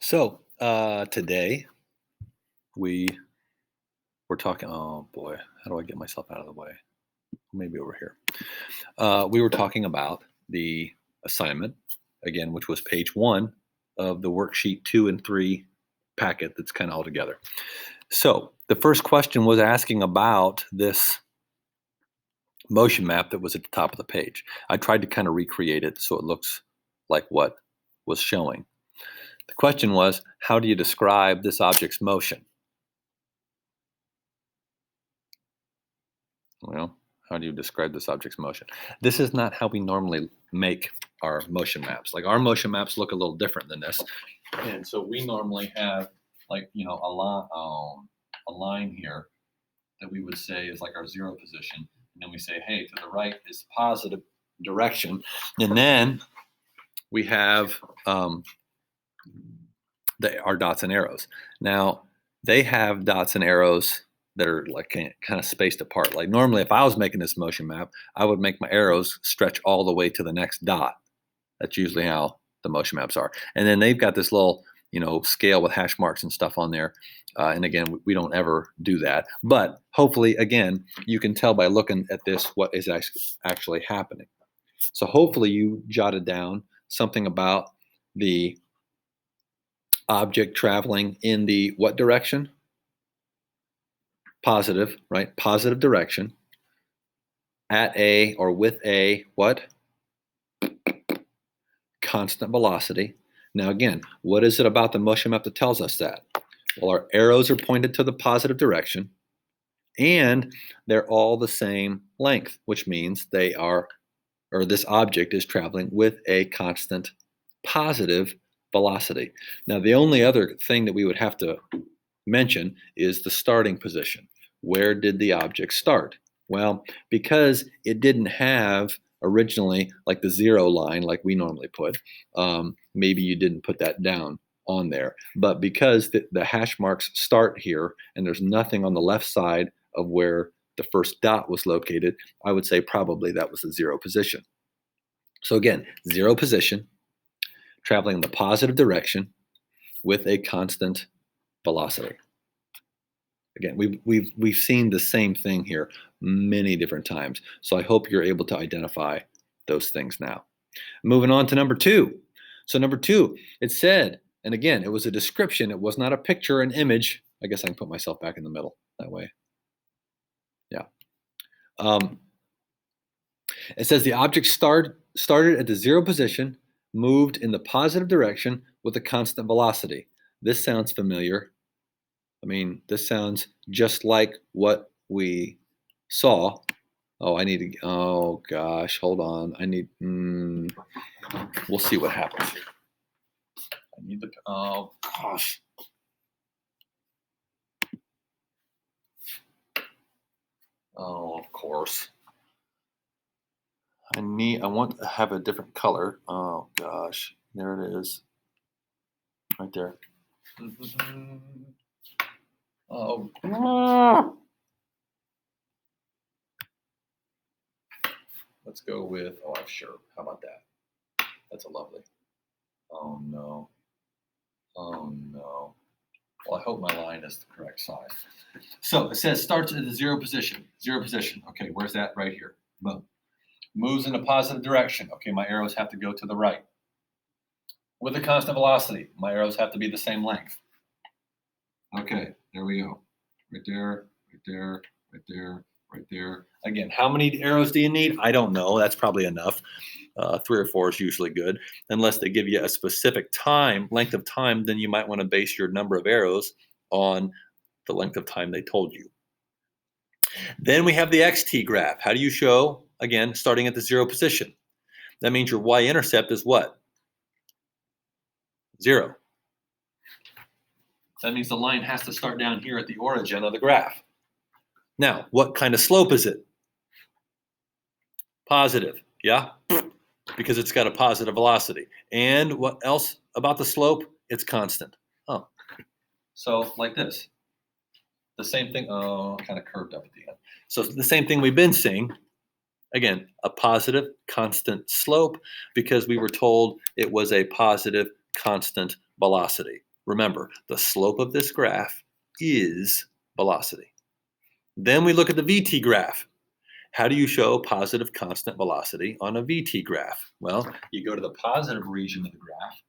So today we were talking. Oh boy, how do I get myself out of the way? Maybe over here. We were talking about the assignment again, which was page one of the worksheet 2 and 3 packet that's kind of all together. So the first question was asking about this motion map that was at the top of the page. I tried to kind of recreate it so it looks like what was showing. The question was, how do you describe this object's motion? Well, how do you describe this object's motion? This is not how we normally make our motion maps. Like our motion maps look a little different than this. And so we normally have like, a line here that we would say is like our zero position. And then we say, hey, to the right is positive direction. And then we have our dots and arrows. Now, they have dots and arrows that are like kind of spaced apart. Like normally, if I was making this motion map, I would make my arrows stretch all the way to the next dot. That's usually how the motion maps are. And then they've got this little, scale with hash marks and stuff on there. And again, we don't ever do that. But hopefully, again, you can tell by looking at this what is actually happening. So hopefully you jotted down something about the object traveling in the what direction? Positive, right? Positive direction at a or with a what? Constant velocity. Now again, what is it about the motion map that tells us that? Well, our arrows are pointed to the positive direction and they're all the same length, which means this object is traveling with a constant positive velocity. Now, the only other thing that we would have to mention is the starting position. Where did the object start? Well, because it didn't have originally like the zero line like we normally put, maybe you didn't put that down on there. But because the hash marks start here and there's nothing on the left side of where the first dot was located, I would say probably that was the zero position. So again, zero position, traveling in the positive direction with a constant velocity. Again, we've seen the same thing here many different times. So I hope you're able to identify those things now. Moving on to number 2. So number 2, it said, and again, it was a description. It was not a picture, an image. I guess I can put myself back in the middle that way. Yeah. It says the object started at the zero position, moved in the positive direction with a constant velocity. This sounds familiar. I mean, this sounds just like what we saw. Oh gosh, hold on. We'll see what happens. Oh gosh. Oh, of course. I want to have a different color. Oh gosh, there it is. Right there. Oh. Let's go with, sure. How about that? That's a lovely. Oh no. Oh no. Well, I hope my line is the correct size. So it says starts at the zero position. Zero position. Okay, where's that? Right here. Boom. Moves in a positive direction. Okay, my arrows have to go to the right. With a constant velocity, my arrows have to be the same length. Okay, there we go. Right there, right there, right there, right there. Again, how many arrows do you need? I don't know. That's probably enough. 3 or 4 is usually good. Unless they give you a specific length of time, then you might want to base your number of arrows on the length of time they told you. Then we have the XT graph. How do you show, again, starting at the zero position? That means your y-intercept is what? 0. That means the line has to start down here at the origin of the graph. Now, what kind of slope is it? Positive, yeah? Because it's got a positive velocity. And what else about the slope? It's constant. Oh, so like this. The same thing, kind of curved up at the end. So the same thing we've been seeing. Again, a positive constant slope because we were told it was a positive constant velocity. Remember, the slope of this graph is velocity. Then we look at the VT graph. How do you show positive constant velocity on a VT graph? Well, you go to the positive region of the graph,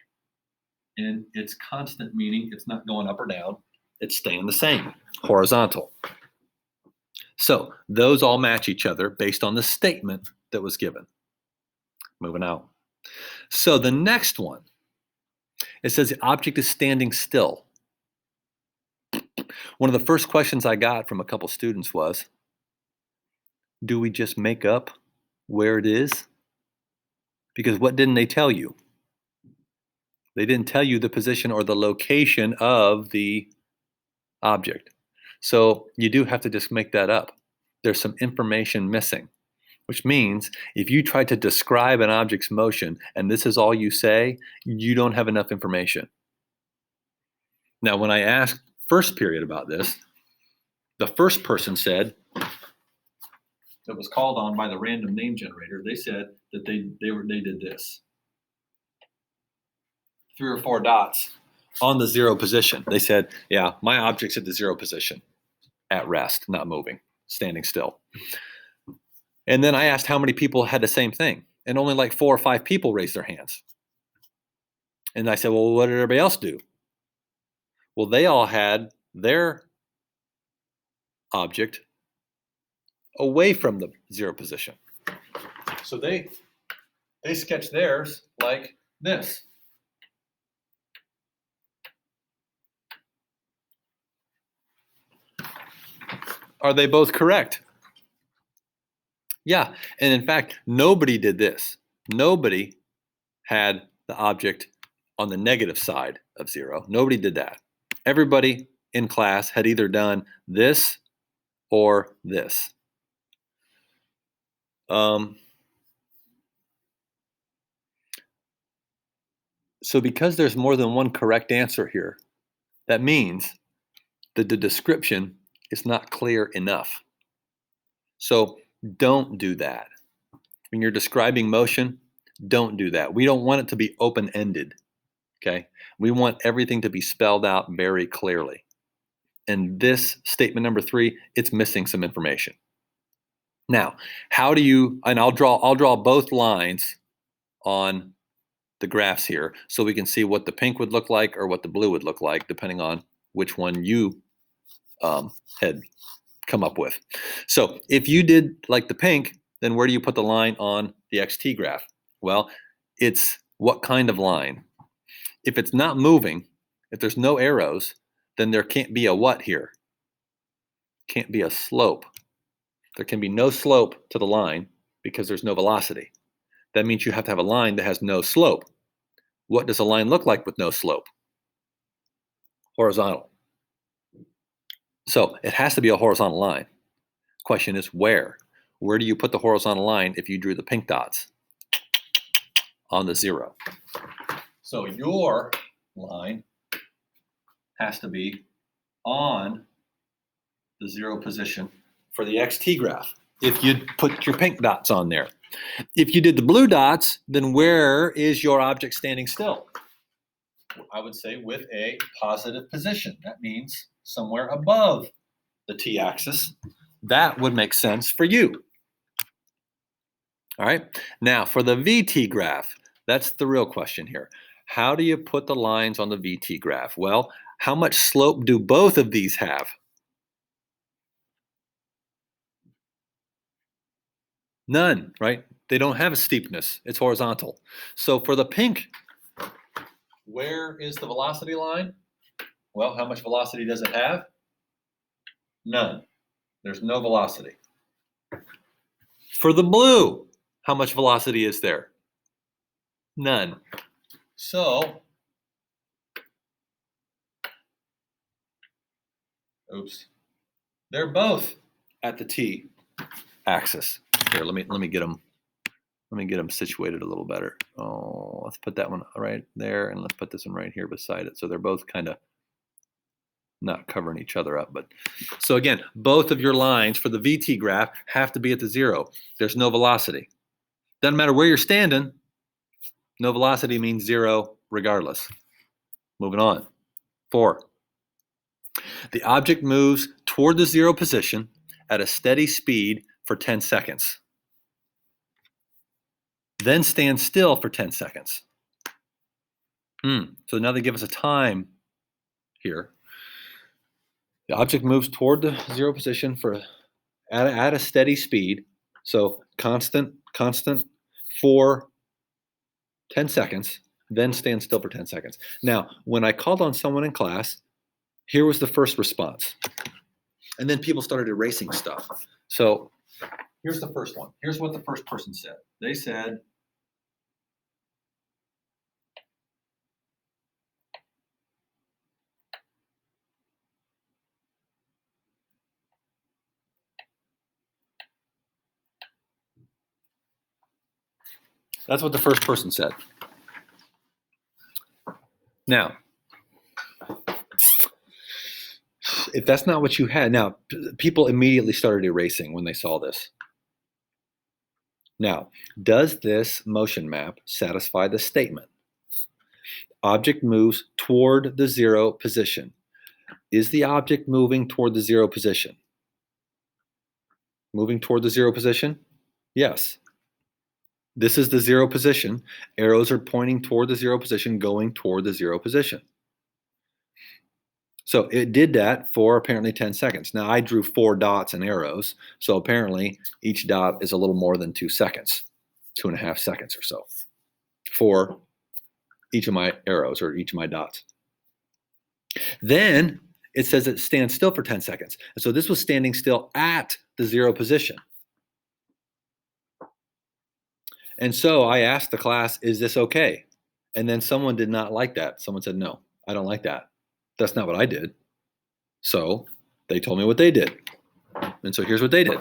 and it's constant, meaning it's not going up or down. It's staying the same, horizontal. So those all match each other based on the statement that was given. Moving out. So the next one, it says the object is standing still. One of the first questions I got from a couple students was, do we just make up where it is? Because what didn't they tell you? They didn't tell you the position or the location of the object. So you do have to just make that up. There's some information missing, which means if you try to describe an object's motion and this is all you say, you don't have enough information. Now, when I asked first period about this, the first person said, that was called on by the random name generator, they said that they did this. 3 or 4 dots on the 0 position. They said, yeah, my object's at the 0 position, at rest, not moving, standing still. And then I asked how many people had the same thing, and only like 4 or 5 people raised their hands. And I said, well, what did everybody else do? Well, they all had their object away from the 0 position. So they sketched theirs like this. Are they both correct? Yeah, and in fact, nobody did this. Nobody had the object on the negative side of 0. Nobody did that. Everybody in class had either done this or this. So because there's more than one correct answer here, that means that the description is not clear enough. So don't do that. When you're describing motion, don't do that. We don't want it to be open-ended, okay? We want everything to be spelled out very clearly. And this statement number 3, it's missing some information. Now, how do you, and I'll draw both lines on the graphs here so we can see what the pink would look like or what the blue would look like, depending on which one you had come up with. So if you did like the pink, then where do you put the line on the XT graph? Well, it's what kind of line? If it's not moving, if there's no arrows, then there can't be a what here? Can't be a slope. There can be no slope to the line because there's no velocity. That means you have to have a line that has no slope. What does a line look like with no slope? Horizontal. So it has to be a horizontal line. Question is where? Where do you put the horizontal line if you drew the pink dots? On the 0. So your line has to be on the 0 position for the XT graph if you put your pink dots on there. If you did the blue dots, then where is your object standing still? I would say with a positive position. That means somewhere above the t-axis. That would make sense for you. All right. Now for the VT graph, that's the real question here. How do you put the lines on the VT graph? Well, how much slope do both of these have? None, right? They don't have a steepness. It's horizontal. So for the pink, where is the velocity line? Well, how much velocity does it have? None. There's no velocity. For the blue, how much velocity is there? None. So, they're both at the t-axis. Here, let me get them. Let me get them situated a little better. Oh, let's put that one right there, and let's put this one right here beside it. So they're both kind of not covering each other up. But so again, both of your lines for the VT graph have to be at the 0. There's no velocity. Doesn't matter where you're standing. No velocity means 0 regardless. Moving on. 4. The object moves toward the 0 position at a steady speed for 10 seconds. Then stands still for 10 seconds. So now they give us a time here. The object moves toward the 0 position at a steady speed. So constant for 10 seconds, then stand still for 10 seconds. Now, when I called on someone in class, here was the first response. And then people started erasing stuff. So here's the first one. Here's what the first person said. They said, that's what the first person said. Now, if that's not what you had, now people immediately started erasing when they saw this. Now, does this motion map satisfy the statement? Object moves toward the 0 position. Is the object moving toward the 0 position? Moving toward the 0 position? Yes. This is the 0 position. Arrows are pointing toward the 0 position, going toward the 0 position. So it did that for apparently 10 seconds. Now I drew 4 dots and arrows. So apparently each dot is a little more than 2 seconds, 2.5 seconds or so for each of my arrows or each of my dots. Then it says it stands still for 10 seconds. And so this was standing still at the 0 position. And so I asked the class, is this okay? And then someone did not like that. Someone said, no, I don't like that. That's not what I did. So they told me what they did. And so here's what they did.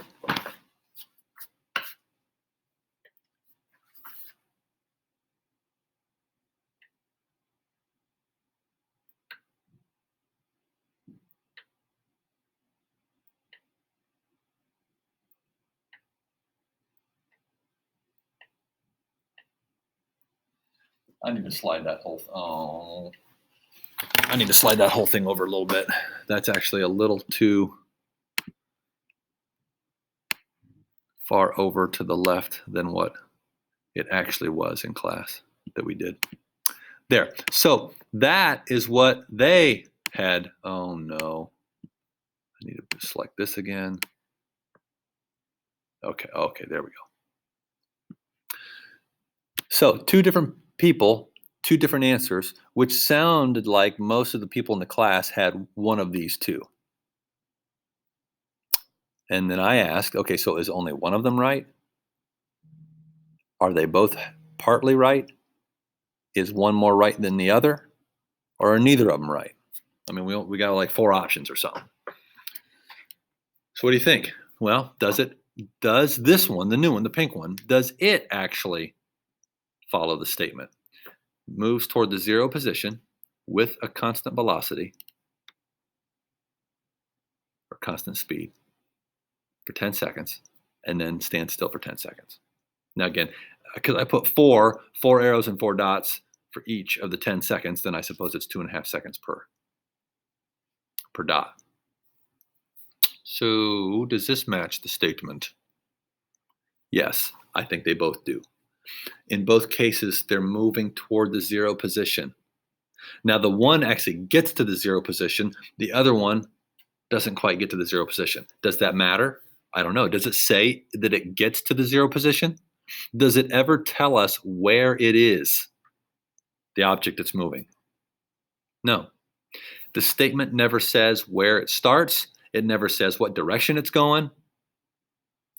I need to slide that whole thing over a little bit. That's actually a little too far over to the left than what it actually was in class that we did. There. So that is what they had. Oh no. I need to select this again. Okay, there we go. So 2 different people, 2 different answers, which sounded like most of the people in the class had one of these 2. And then I asked, okay, so is only one of them right? Are they both partly right? Is one more right than the other? Or are neither of them right? I mean, we got like 4 options or something. So what do you think? Well, does this one, the new one, the pink one, does it actually follow the statement? Moves toward the 0 position with a constant velocity or constant speed for 10 seconds and then stand still for 10 seconds. Now again, because I put 4 arrows and 4 dots for each of the 10 seconds, then I suppose it's 2.5 seconds per dot. So does this match the statement? Yes, I think they both do. In both cases, they're moving toward the 0 position. Now the one actually gets to the 0 position. The other one doesn't quite get to the 0 position. Does that matter? I don't know. Does it say that it gets to the 0 position? Does it ever tell us where it is, the object that's moving? No. The statement never says where it starts. It never says what direction it's going.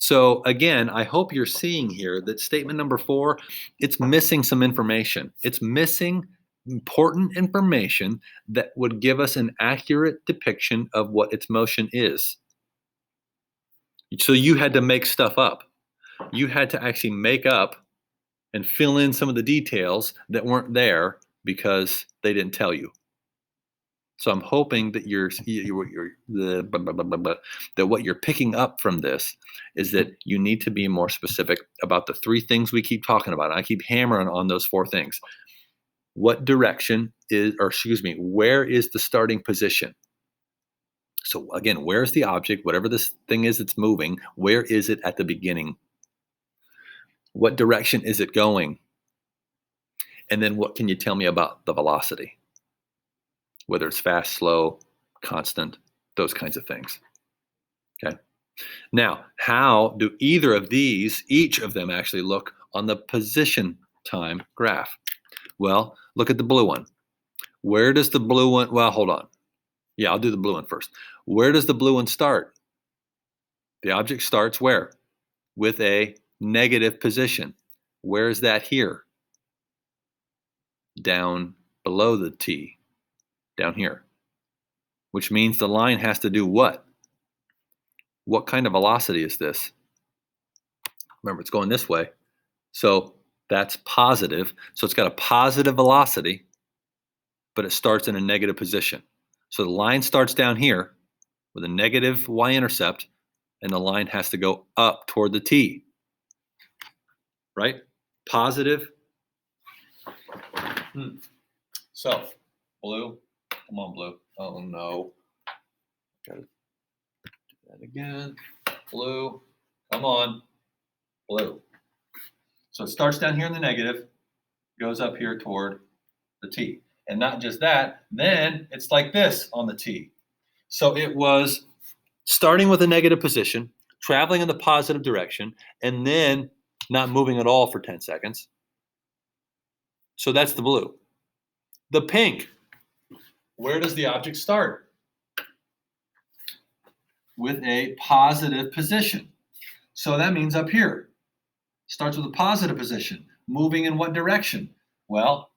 So again, I hope you're seeing here that statement number 4, it's missing some information. It's missing important information that would give us an accurate depiction of what its motion is. So you had to make stuff up. You had to actually make up and fill in some of the details that weren't there because they didn't tell you. So I'm hoping that that what you're picking up from this is that you need to be more specific about the 3 things we keep talking about. I keep hammering on those 4 things. What direction where is the starting position? So again, where's the object, whatever this thing is that's moving, where is it at the beginning? What direction is it going? And then what can you tell me about the velocity? Whether it's fast, slow, constant, those kinds of things. Okay. Now, how do each of them actually look on the position time graph? Well, look at the blue one. Where does the blue one, well, hold on. Yeah, I'll do the blue one first. Where does the blue one start? The object starts where? With a negative position. Where is that here? Down below the T, down here. Which means the line has to do what? What kind of velocity is this? Remember, it's going this way. So that's positive. So it's got a positive velocity, but it starts in a negative position. So the line starts down here with a negative y-intercept, and the line has to go up toward the T. Right? Positive. So, blue. Come on, blue. Oh, no. Gotta do that again. Blue. Come on. Blue. So it starts down here in the negative, goes up here toward the T. And not just that, then it's like this on the T. So it was starting with a negative position, traveling in the positive direction, and then not moving at all for 10 seconds. So that's the blue. The pink, where does the object start? With a positive position. So that means up here. Starts with a positive position. Moving in what direction? Well,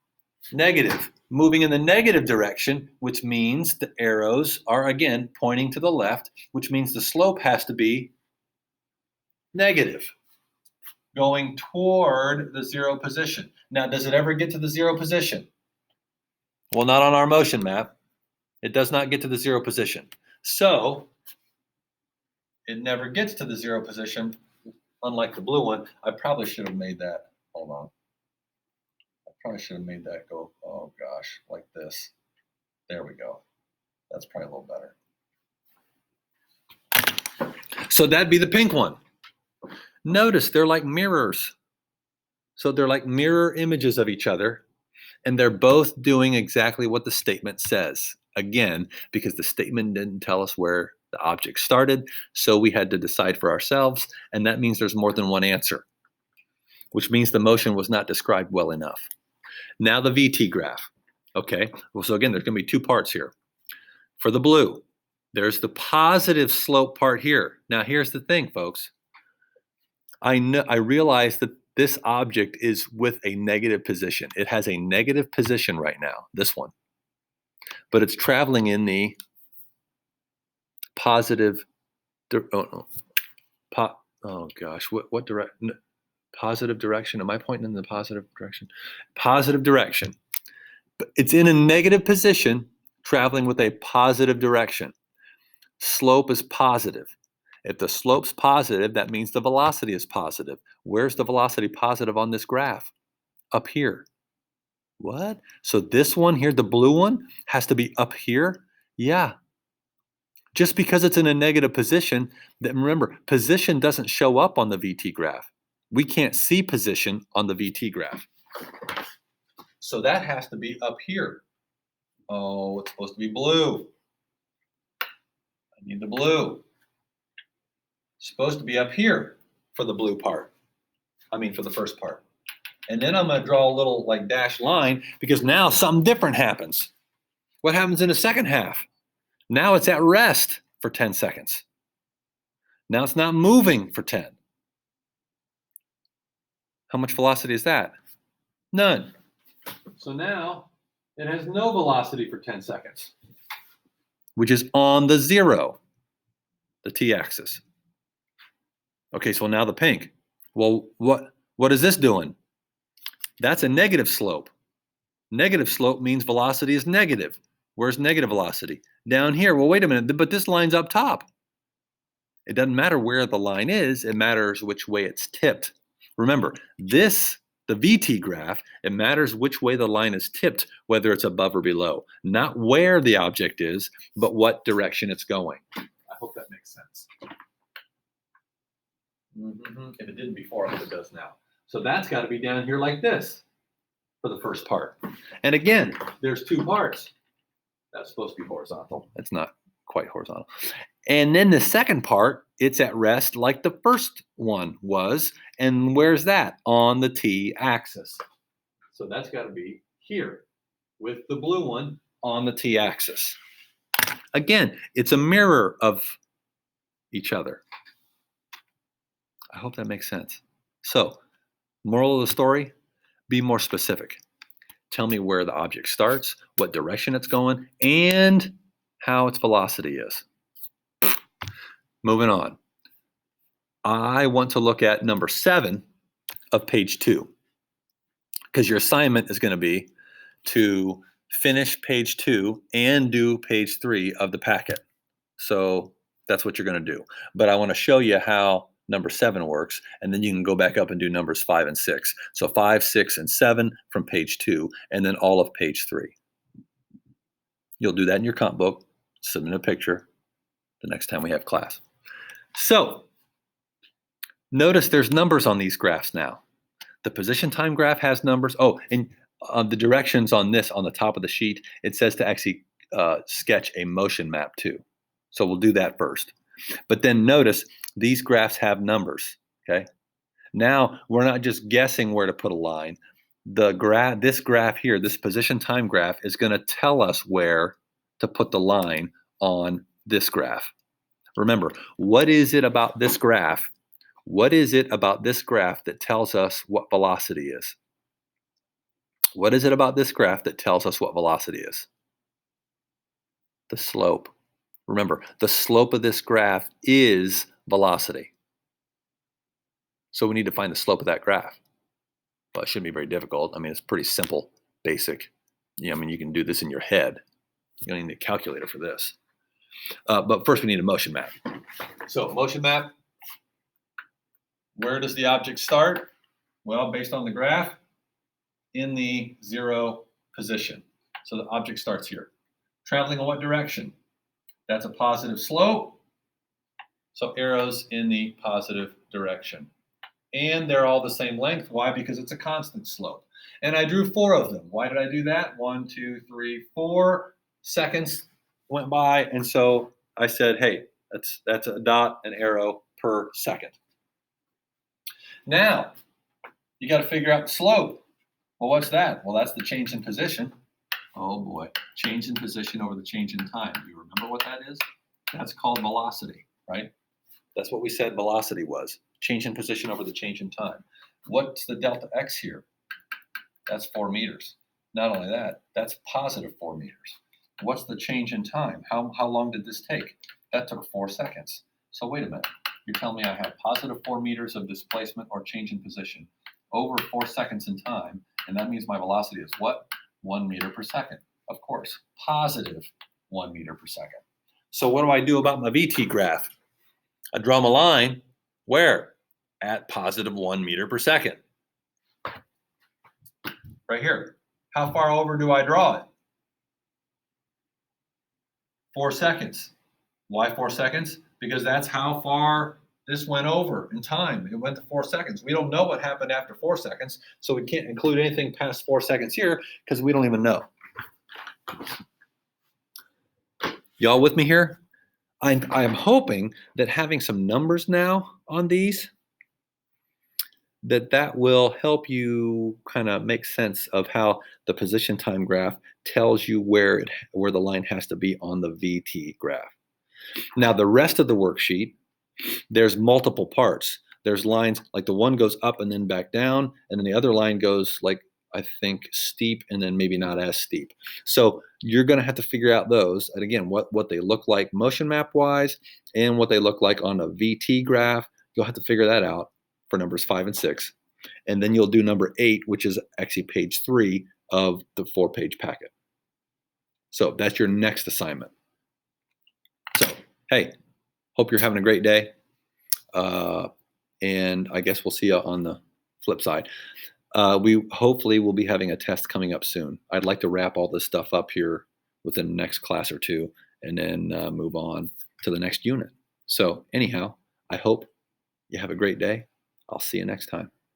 negative. Moving in the negative direction, which means the arrows are again pointing to the left, which means the slope has to be negative, going toward the zero position. Now, does it ever get to the zero position? Well, not on our motion map. It does not get to the zero position. So it never gets to the zero position, unlike the blue one. I probably should have made that. Hold on. Probably should have made that go, oh gosh, like this. There we go. That's probably a little better. So that'd be the pink one. Notice they're like mirrors. So they're like mirror images of each other, and they're both doing exactly what the statement says. Again, because the statement didn't tell us where the object started, so we had to decide for ourselves, and that means there's more than one answer, which means the motion was not described well enough. Now the VT graph. Okay, well, so again, there's going to be two parts here. For the blue, there's the positive slope part here. Now here's the thing, folks. I realize that this object is with a negative position. It has a negative position right now, this one. But it's traveling in the positive, oh gosh, what direction? Positive direction. Am I pointing in the positive direction? Positive direction. But it's in a negative position, traveling with a positive direction. Slope is positive. If the slope's positive, that means the velocity is positive. Where's the velocity positive on this graph? Up here. What? So this one here, the blue one, has to be up here? Yeah. Just because it's in a negative position, remember, position doesn't show up on the VT graph. We can't see position on the VT graph. So that has to be up here. Oh, it's supposed to be blue. I need the blue. It's supposed to be up here for the blue part. I mean, for the first part. And then I'm going to draw a little like dashed line because now something different happens. What happens in the second half? Now it's at rest for 10 seconds. Now it's not moving for 10. How much velocity is that? None. So now it has no velocity for 10 seconds, which is on the zero, the t-axis. Okay, so now the pink. Well, what is this doing? That's a negative slope. Negative slope means velocity is negative. Where's negative velocity? Down here. Well, wait a minute, but this line's up top. It doesn't matter where the line is, it matters which way it's tipped. Remember, the The VT graph, it matters which way the line is tipped, whether it's above or below. Not where the object is, but what direction it's going. I hope that makes sense. If it didn't before, I hope it does now. So that's got to be down here like this for the first part. And again, there's two parts. That's supposed to be horizontal. It's not quite horizontal. And then the second part, it's at rest like the first one was. And where's that? On the t-axis. So that's got to be here with the blue one on the t-axis. Again, it's a mirror of each other. I hope that makes sense. So, moral of the story, be more specific. Tell me where the object starts, what direction it's going, and how its velocity is. Moving on. I want to look at number 7 of page 2, because your assignment is going to be to finish page 2 and do page 3 of the packet. So that's what you're going to do. But I want to show you how number 7 works, and then you can go back up and do numbers 5 and 6. So 5, 6, and 7 from page 2, and then all of page 3. You'll do that in your comp book, submit a picture the next time we have class. So notice there's numbers on these graphs now. The position time graph has numbers. Oh, and the directions on this, on the top of the sheet, it says to actually sketch a motion map too. So we'll do that first. But then notice these graphs have numbers, okay? Now we're not just guessing where to put a line. This graph here, this position time graph, is going to tell us where to put the line on this graph. Remember, what is it about this graph? What is it about this graph that tells us what velocity is? What is it about this graph that tells us what velocity is? The slope. Remember, the slope of this graph is velocity. So we need to find the slope of that graph. But it shouldn't be very difficult. I mean, it's pretty simple, basic. I mean, you can do this in your head. You don't need a calculator for this. But first we need a motion map. So motion map, where does the object start? Well, based on the graph, in the 0 position. So the object starts here. Traveling in what direction? That's a positive slope. So arrows in the positive direction. And they're all the same length. Why? Because it's a constant slope. And I drew 4 of them. Why did I do that? 1, 2, 3, 4 seconds went by. And so I said, hey, that's a dot, an arrow per second. Now, you got to figure out the slope. Well, what's that? Well, that's the change in position. Oh boy, change in position over the change in time. You remember what that is? That's called velocity, right? That's what we said velocity was. Change in position over the change in time. What's the delta x here? That's 4 meters. Not only that, that's positive 4 meters. What's the change in time? How long did this take? That took 4 seconds. So wait a minute. You're telling me I have positive 4 meters of displacement or change in position over 4 seconds in time, and that means my velocity is what? 1 meter per second. Of course, positive 1 meter per second. So what do I do about my VT graph? I draw my line where? At positive 1 meter per second. Right here. How far over do I draw it? 4 seconds. Why 4 seconds? Because that's how far this went over in time. It went to 4 seconds. We don't know what happened after 4 seconds, so we can't include anything past 4 seconds here because we don't even know. Y'all with me here? I'm hoping that having some numbers now on these, that will help you kind of make sense of how the position time graph tells you where the line has to be on the VT graph. Now, the rest of the worksheet, there's multiple parts. There's lines, like the one goes up and then back down, and then the other line goes like, I think, steep and then maybe not as steep. So you're going to have to figure out those, and again, what they look like motion map wise and what they look like on a VT graph. You'll have to figure that out for numbers 5 and 6. And then you'll do number 8, which is actually page 3 of the 4-page packet. So that's your next assignment. So, hey, hope you're having a great day. And I guess we'll see you on the flip side. We hopefully will be having a test coming up soon. I'd like to wrap all this stuff up here within the next class or two, and then move on to the next unit. So anyhow, I hope you have a great day. I'll see you next time.